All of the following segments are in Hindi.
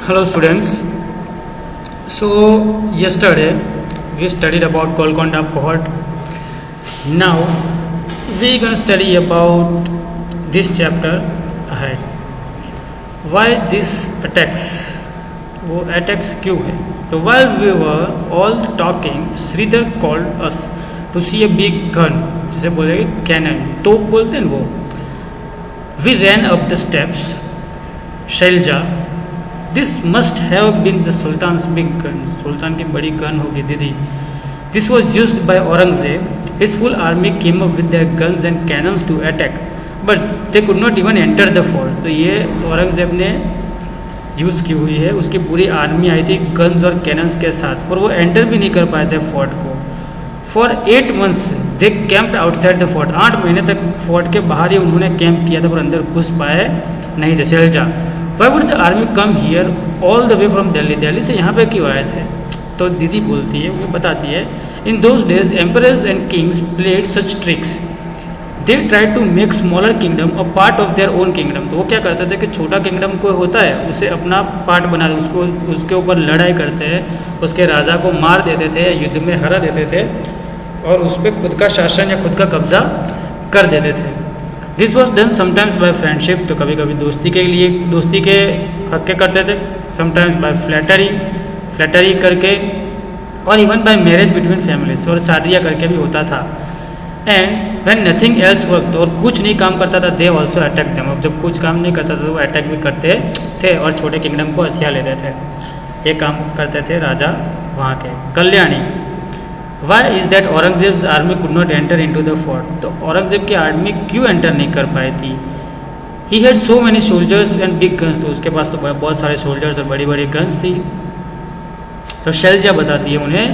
Hello students. So yesterday we studied about Golconda Fort. Now we're gonna study about this chapter ahead. Why this attacks? वो attacks क्यों है? So while we were all talking, Sridhar called us to see a big gun. जिसे बोलेंगे cannon. तो बोलते हैं वो. We ran up the steps. Shailaja, this must have been the sultan's big gun. सुल्तान की बड़ी गन होगी दीदी. This was used by Aurangzeb. His full army came up with their guns and cannons to attack but they could not even enter the fort. तो ये औरंगजेब ने यूज़ की हुई है. उसकी पूरी आर्मी आई थी गन्स और कैनन्स के साथ, पर वो एंटर भी नहीं कर पाए थे फोर्ट को. For 8 months they camped outside the fort. 8 महीने तक फोर्ट के बाहर ही उन्होंने कैंप किया था, पर अंदर घुस पाए नहीं थे. Shailaja, why would the army come here all the way from Delhi. Delhi से यहाँ पे क्यों आए थे? तो दीदी बोलती है, वो बताती है, in those days emperors and kings played such tricks. They try to make smaller kingdom a part of their own kingdom. तो वो क्या करते थे कि छोटा किंगडम कोई होता है उसे अपना पार्ट बना दे, उसको उसके ऊपर लड़ाई करते हैं, उसके राजा को मार देते थे, युद्ध में हरा देते थे और उस पर खुद का शासन या खुद का कब्जा कर देते थे. This was done sometimes by friendship. तो कभी कभी दोस्ती के लिए, दोस्ती के हक के करते थे. समटाइम्स बाय फ्लैटरी करके, और even bye marriage between families, और शादियाँ करके भी होता था. And when nothing else work, और कुछ नहीं काम करता था, दे ऑल्सो अटैक देम. अब जब कुछ काम नहीं करता था तो वो अटैक भी करते थे और छोटे किंगडम को हथिया लेते थे. ये काम करते थे राजा वहाँ के. Kalyani, why is that Aurangzeb's army could not enter into the fort. तो औरंगजेब की आर्मी क्यों एंटर नहीं कर पाई थी? He had so many soldiers and big guns. तो उसके पास तो बहुत सारे सोल्जर्स और बड़ी बड़ी गन्स थी. तो शैलजा बताती है उन्हें,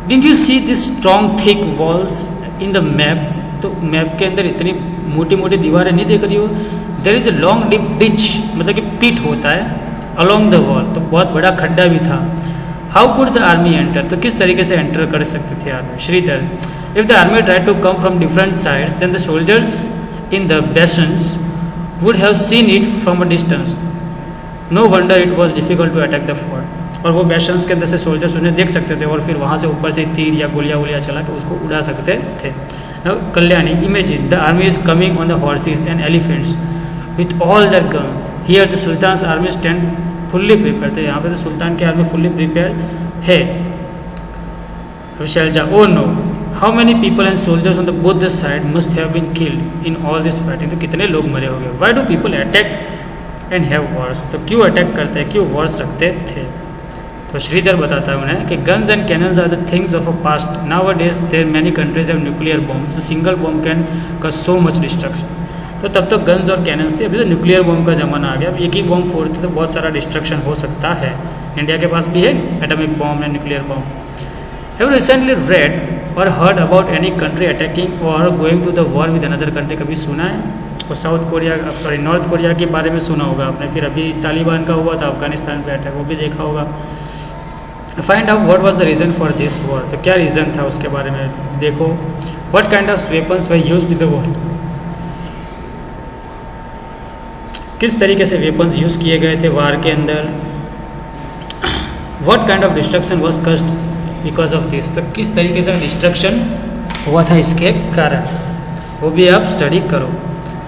didn't you see this strong thick walls in the map. तो मैप के अंदर इतनी मोटी मोटी दीवारें नहीं देख रही हो? There is a long deep ditch, मतलब कि पिट होता है अलॉन्ग द वॉल. तो बहुत बड़ा खड्डा भी था. How could the army enter. तो किस तरीके से एंटर कर सकते थे army? Sridhar, if the army try to come from different sides then the soldiers in the bastions would have seen it from a distance. No wonder it was difficult to attack the fort. और वो बेसन्स के अंदर से सोल्जर्स उन्हें देख सकते थे और फिर वहाँ से ऊपर से तीर या गोलियाँ चला के उसको उड़ा सकते थे. Kalyani, imagine the army is coming on the horses and elephants with all their guns. Here the sultan's army stand fully prepare. तो यहाँ पे तो सुल्तान की आर्मी फुल्ली प्रिपेयर है. Shailaja, oh no, how many people and soldiers on the both the side must have been killed in all this fighting. तो कितने लोग मरे होंगे? Why do people attack and have wars. तो क्यों अटैक करते हैं, क्यों वॉर्स रखते थे? तो श्रीधर बताता है उन्हें कि guns and cannons are the things of a past. Nowadays there many countries have nuclear bombs. A single bomb can cause so much destruction. तो तब तो गन्स और कैनन्स थे, अभी तो न्यूक्लियर बॉम्ब का ज़माना आ गया. अब एक ही बॉम्ब फोड़ते तो बहुत सारा डिस्ट्रक्शन हो सकता है. इंडिया के पास भी है atomic bomb and nuclear bomb. Have recently read or heard about any country attacking or going to the war with another country. कभी सुना है? और south Korea, sorry north Korea के बारे में सुना होगा आपने. फिर अभी तालिबान का हुआ था अफगानिस्तान पे अटैक, वो भी देखा होगा. Find out what was the reason for this war. तो क्या रीज़न था उसके बारे में देखो. What kind of weapons were used in the war. किस तरीके से वेपन्स यूज़ किए गए थे वार के अंदर. What kind of destruction was caused because of this. तो किस तरीके से डिस्ट्रक्शन हुआ था इसके कारण, वो भी आप स्टडी करो.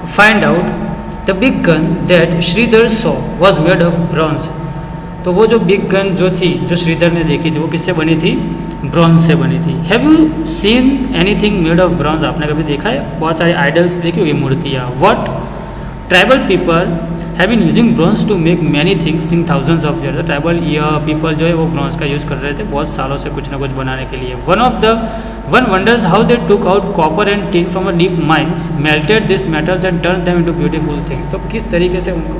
Find out the big gun that Sridhar saw was made of bronze. तो वो जो बिग गन जो थी, जो श्रीधर ने देखी थी, वो किससे बनी थी? ब्रॉन्ज से बनी थी. Have you scene anything made of bronze. आपने कभी देखा है? बहुत सारे आइडल्स देखी होगी, मूर्तियाँ. What tribal people have been using bronze to make many things in thousands of years. Tribal people जो है वो ब्रॉन्ज का यूज़ कर रहे थे बहुत सालों से कुछ ना कुछ बनाने के लिए. One wonders how they took out copper and tin from a deep mines, melted this metals and turn them into beautiful things. तो किस तरीके से उनको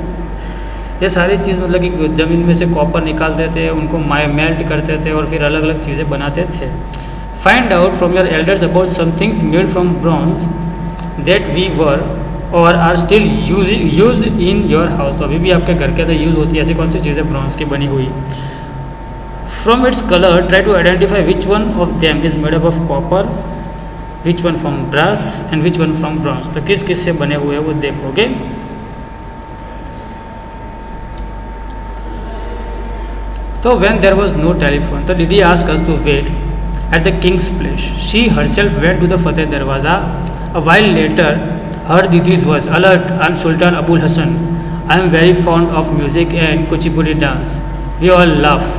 ये सारी चीज़, मतलब कि ज़मीन में से कॉपर निकालते थे, उनको मेल्ट करते थे और फिर अलग अलग चीज़ें बनाते थे. Find out from your elders about some things made from bronze that we were or are still used in your house. तो अभी भी आपके घर के अंदर यूज़ होती है ऐसी कौन सी चीज़ें ब्रॉन्ज की बनी हुई. From its colour try to identify which one of them is made up of copper, which one from brass and which one from bronze. तो किस किस से बने हुए हैं वो देखोगे. तो when there was no telephone, so Didi asked us to wait at the king's place. She herself went to the Fateh Darwaza. A while later, heard Didi's voice, "Alert! I'm Sultan Abul Hassan. I'm very fond of music and Kuchipudi dance." We all laughed.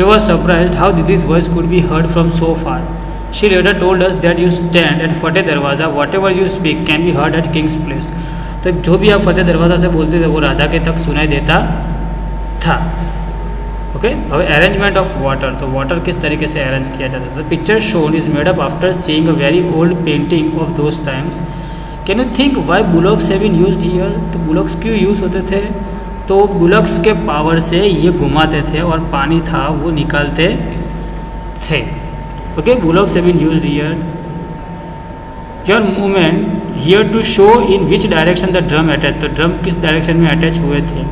We were surprised how Didi's voice could be heard from so far. She later told us that you stand at Fateh Darwaza. Whatever you speak can be heard at king's place. तो जो भी आप फतेह दरवाज़ा से बोलते थे वो राजा के तक सुनाई देता था. ओके, अब अरेंजमेंट ऑफ वाटर. तो वाटर किस तरीके से अरेंज किया जाता था. The picture shown is made up after seeing a very old painting of those times. Can you think why bullocks have been used here. तो बुलॉक्स क्यों यूज़ होते थे. तो बुलॉक्स के पावर से ये घुमाते थे और पानी था वो निकालते थे. Okay, bullocks have been used here. Your movement here to show in which direction the drum attach. तो ड्रम किस डायरेक्शन में अटैच हुए थे.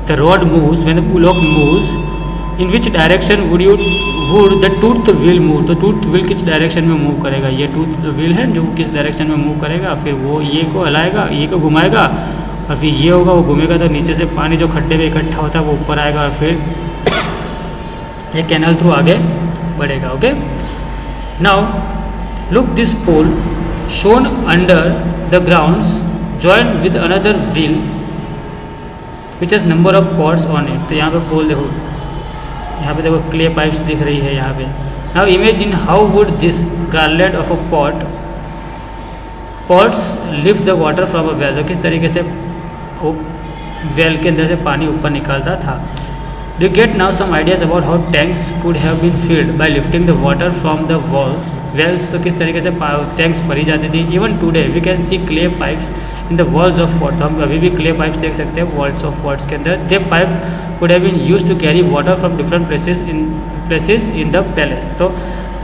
The rod moves when the bullock moves in which direction would the tooth will move. तो टूथ विल किस डायरेक्शन में मूव करेगा. ये टूथ विल है जो किस डायरेक्शन में मूव करेगा. फिर वो ये को हिलाएगा, ये को घुमाएगा और फिर ये होगा, वो घूमेगा तो नीचे से पानी जो खड्डे में इकट्ठा होता है वो ऊपर आएगा और फिर ये कैनल थ्रू आगे बढ़ेगा. Okay, now look this pole shown under the grounds joined with another wheel which has number of pots on it. तो यहाँ पे पोल देखो, यहाँ पे देखो क्ले पाइप्स दिख रही है यहाँ पे. Now imagine how would this garland of a pots lift the water from a well. तो किस तरीके से वो वेल के अंदर से पानी ऊपर निकालता था. Do you get now some ideas about how tanks could have been filled by lifting the water from the wells. तो किस तरीके से टैंक्स भरी जाती थी. Even today we can see clay pipes in the walls of forts. तो हम अभी भी clay pipes देख सकते हैं walls of forts के अंदर. They pipe could have been used to carry water from different places in the palace. तो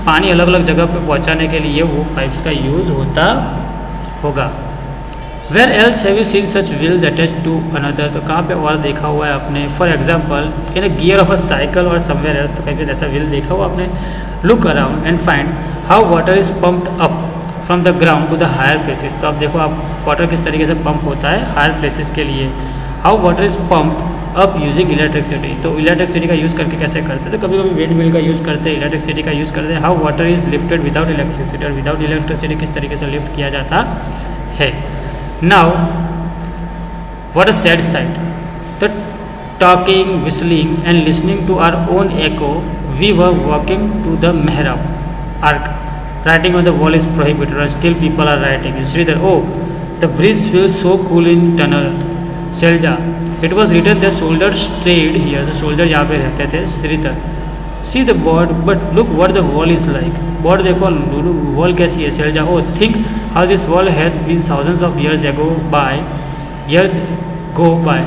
पानी अलग अलग जगह पे पहुँचाने के लिए वो पाइप्स का यूज़ होता होगा. Where else have you seen such wheels attach to another. तो कहाँ पे और देखा हुआ है आपने. For example in a gear of a cycle or somewhere else. तो कहीं पे ऐसा व्हील देखा हुआ आपने. Look around and find how water is pumped up from the ground to the higher places. तो आप देखो आप वाटर किस तरीके से पंप होता है हायर प्लेसेस के लिए. How water is pumped up using electricity. तो इलेक्ट्रिसिटी का यूज़ करके कैसे करते हैं. तो कभी कभी विंड मिल का यूज़ करते हैं, इलेक्ट्रिसिटी का यूज़ करते हैं. How water is lifted without electricity. और विदाउट इलेक्ट्रिसिटी किस तरीके से लिफ्ट किया जाता है. Now, what a sad sight. The talking, whistling and listening to our own echo. We were walking to the Mehrab Ark. Writing on the wall is prohibited and still people are writing. Sridhar, oh, the breeze feels so cool in tunnel. Selja, it was written the soldiers stayed here. The soldier यहाँ पे रहते थे. Sridhar, see the board, but look what the wall is like. Board देखो वॉल कैसी है. Selja, oh think how this wall has been thousands of years go by.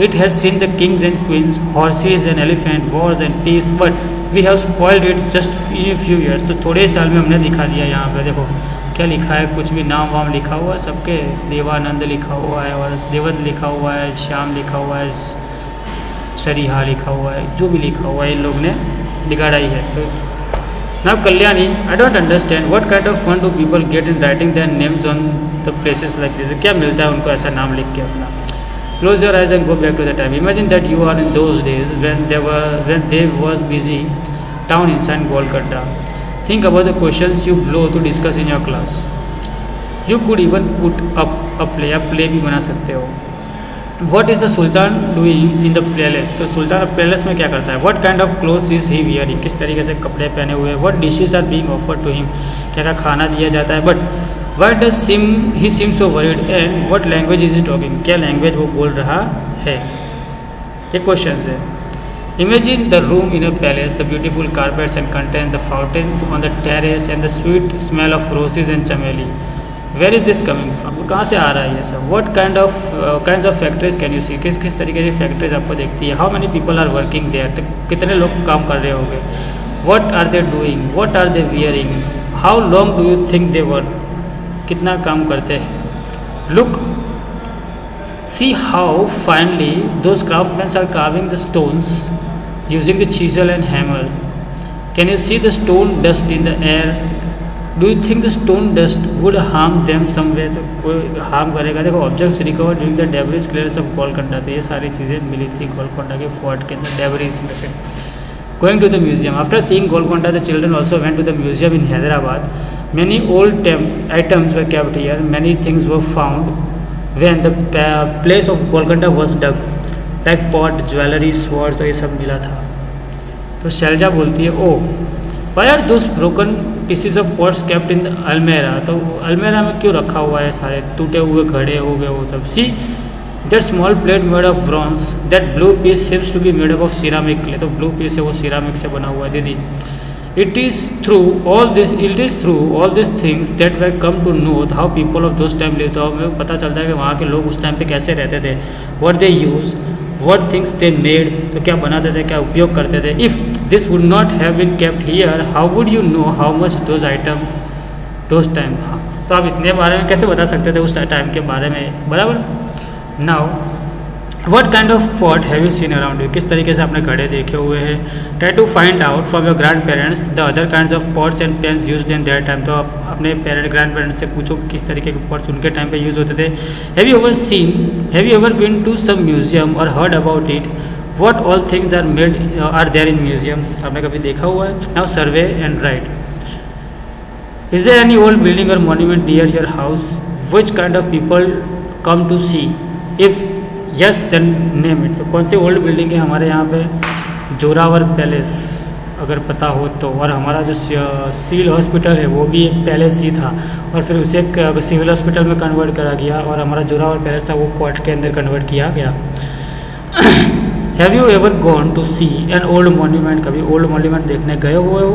It has seen the kings and queens, horses and elephant, wars and peace, but we have spoiled it just in a few years. तो थोड़े साल में हमने दिखा दिया. यहाँ पे देखो क्या लिखा है, कुछ भी नाम वाम लिखा हुआ है सबके. देवानंद लिखा हुआ है और देवत लिखा हुआ है, श्याम लिखा हुआ है, सरिहा लिखा हुआ है. जो भी लिखा हुआ है इन लोग ने बिगाड़ा ही है. तो Now Kalyani, I don't understand what kind of fun do people get in writing their names on the places like this. क्या मिलता है उनको ऐसा नाम लिख के अपना. Close your eyes and go back to the time. Imagine that you are in those days when they was busy town inside Kolkata. Think about the questions you blow to discuss in your class. You could even put up a play भी बना सकते हो. What is the Sultan doing in the palace. तो सुल्तान पैलेस में क्या करता है. What kind of clothes is he wearing. किस तरीके से कपड़े पहने हुए. What dishes are being offered to him. क्या क्या खाना दिया जाता है. But why does he seem so worried and what language is he talking. क्या लैंग्वेज वो बोल रहा है. ये क्वेश्चन है. Imagine the room in a palace, the beautiful carpets and curtains, the fountains on the terrace and the sweet smell of roses and chameli. Where is this coming from. कहाँ से आ रहा है ये सब. What kind of factories can you see. किस तरीके की फैक्ट्रीज आपको देखती है. How many people are working there. तो कितने लोग काम कर रहे होंगे. What are they doing. What are they wearing. How long do you think they work. कितना काम करते हैं. Look see how finally those craftsman are carving the stones using the chisel and hammer. Can you see the stone dust in the air. Do you think the stone dust would harm them someway, तो कोई हार्म करेगा। देखो objects recover during the debris clearance of Golconda, तो ये सारी चीज़ें मिली थी गोलकोंडा के फोर्ट के अंदर डेब्रिस में से। Going to the museum, after seeing Golconda the children also went to the museum in Hyderabad. Many old items were kept here. Many things were found when the place of Golconda was dug, like pot, jewelry, swords, तो ये सब मिला था। तो शैलजा बोलती है, ओ why are those broken pieces of pots kept in the almirah, तो अलमेरा में क्यों रखा हुआ है सारे टूटे हुए घड़े हो गए वो सब। See that small plate made of bronze, that blue piece seems to be made up of ceramic clay, तो blue piece है वो ceramic से बना हुआ है दीदी। It is through all these things that we come to know how people of those time lived। तो हमें पता चलता है कि वहाँ के लोग उस टाइम पे कैसे रहते थे। What they use, what things they made, तो क्या बनाते थे, क्या उपयोग करते थे। If this would not have been kept here, how would you know how much those item those time। हाँ, तो आप इतने बारे में कैसे बता सकते थे उस टाइम के बारे में, बराबर। Now What kind of pot have you seen around you, किस तरीके से आपने घड़े देखे हुए हैं। Try to find out from your grandparents the other kinds of pots and pans used in their time, तो आप अपने ग्रैंड पेरेंट्स से पूछो किस तरीके के pots उनके टाइम पे यूज़ होते थे। Have you ever been to some museum or heard about it, what all things are there in museum, आपने कभी देखा हुआ है। Now survey and write, is there any old building or monument near your house, which kind of people come to see, if yes then name it, तो कौन सी ओल्ड बिल्डिंग है हमारे यहाँ पे, जोरावर पैलेस अगर पता हो तो। और हमारा जो सिविल हॉस्पिटल है वो भी एक पैलेस ही था और फिर उसे सिविल हॉस्पिटल में कन्वर्ट करा गया, और हमारा जोरावर पैलेस था वो कोर्ट के अंदर कन्वर्ट किया गया। Have you ever gone to see an old monument, कभी ओल्ड मॉन्यूमेंट देखने गए हुए हो।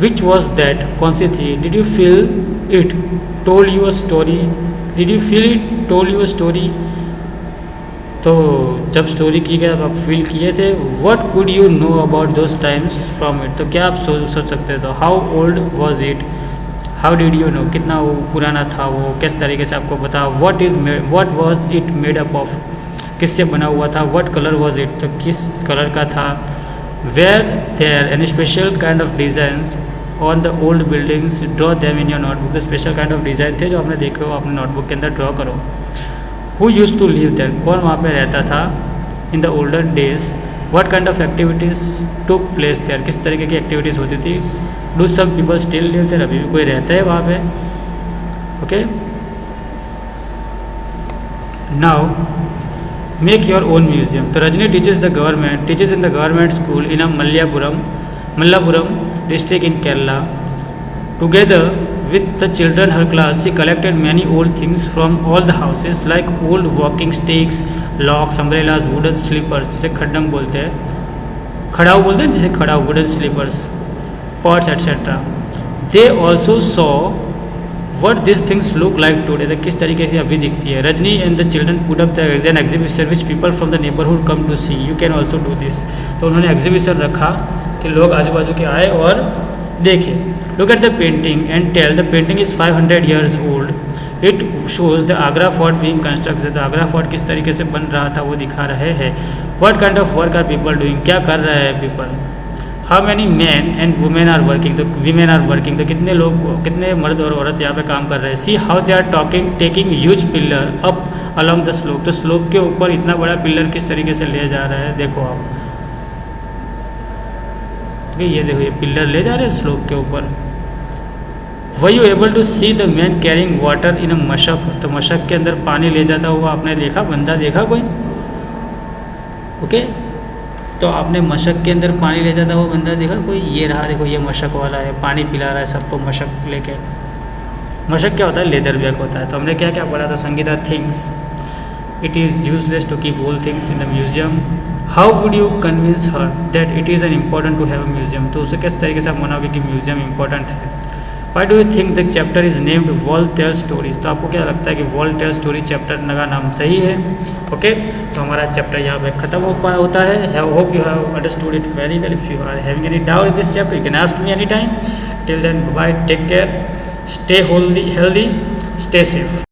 विच वॉज दैट, कौन सी थी। Did you feel it told you a story, did you feel it told you a story, तो जब स्टोरी की गई आप फील किए थे। What could you know about those times from it, तो क्या आप सोच सकते थे। How old was it, how did you know, कितना वो पुराना था वो, किस तरीके से आपको पता। What was it made up of, किससे बना हुआ था। व्हाट कलर वॉज इट, तो किस कलर का था। Were there any special kind of designs on the old buildings, draw them in your notebook, तो स्पेशल काइंड ऑफ डिज़ाइन थे जो आपने देखे हो अपने नोटबुक के अंदर ड्रॉ करो। Who use to live there, कौन वहाँ पे रहता था in the olden days. What kind of activities took place there, किस तरीके की एक्टिविटीज़ होती थी। Do some people still live there, अभी भी कोई रहता है वहाँ पे। Okay, now make your own museum, तो Rajni teaches in the government school in Malappuram district in Kerala. Together with the children her class, she collected many old things from all the houses like old walking sticks, locks, umbrellas, wooden slippers जिसे खड्डम बोलते हैं, खड़ाऊ बोलते हैं जिसे खड़ाऊ, wooden slippers, pots etc. They also saw what these things look like today, तो किस तरीके से अभी दिखती है। Rajni and the children put up an exhibition which people from the neighborhood come to see. You can also do this, तो उन्होंने एग्जीबिशन रखा कि लोग आजू बाजू के आए और देखें। Look at the painting and tell, the painting is 500 years old. It shows the Agra fort being constructed, the Agra fort किस तरीके से बन रहा था वो दिखा रहे हैं। What kind of work are people doing, क्या कर रहे हैं people. How many man and women are working, तो वीमेन आर वर्किंग, तो कितने लोग, कितने मर्द और औरत यहाँ पे काम कर रहे हैं। See how they are taking huge pillar up along the slope, तो स्लोप के ऊपर इतना बड़ा पिलर किस तरीके से ले जा रहा है, देखो आप ये देखो ये पिलर ले जा रहे हैं स्लोप के ऊपर। Were you able to see the man carrying water in a मशक, तो मशक के अंदर पानी ले जाता हुआ आपने देखा, बंदा देखा कोई। ओके, तो आपने मशक के अंदर पानी ले जाता हुआ बंदा देखा कोई। ये रहा देखो, ये मशक वाला है, पानी पिला रहा है सबको मशक लेके। मशक क्या होता है, लेदर बैग होता है। तो हमने क्या क्या पढ़ा था, Sangeeta thinks it is useless to keep all things in the museum. How would you convince her that it is an important to have a museum, तो उसे किस तरीके से आप मनाओगे कि म्यूजियम इंपॉर्टेंट है। Why do you think the chapter is named Waltair stories, तो आपको क्या लगता है कि वॉल्टेयर स्टोरी चैप्टर का नाम सही है। ओके, तो हमारा चैप्टर यहाँ पे खत्म होता है। I hope you have understood it very well. If you are having any doubt in this chapter you can ask me any time. Till then bye, take care, stay healthy, stay safe.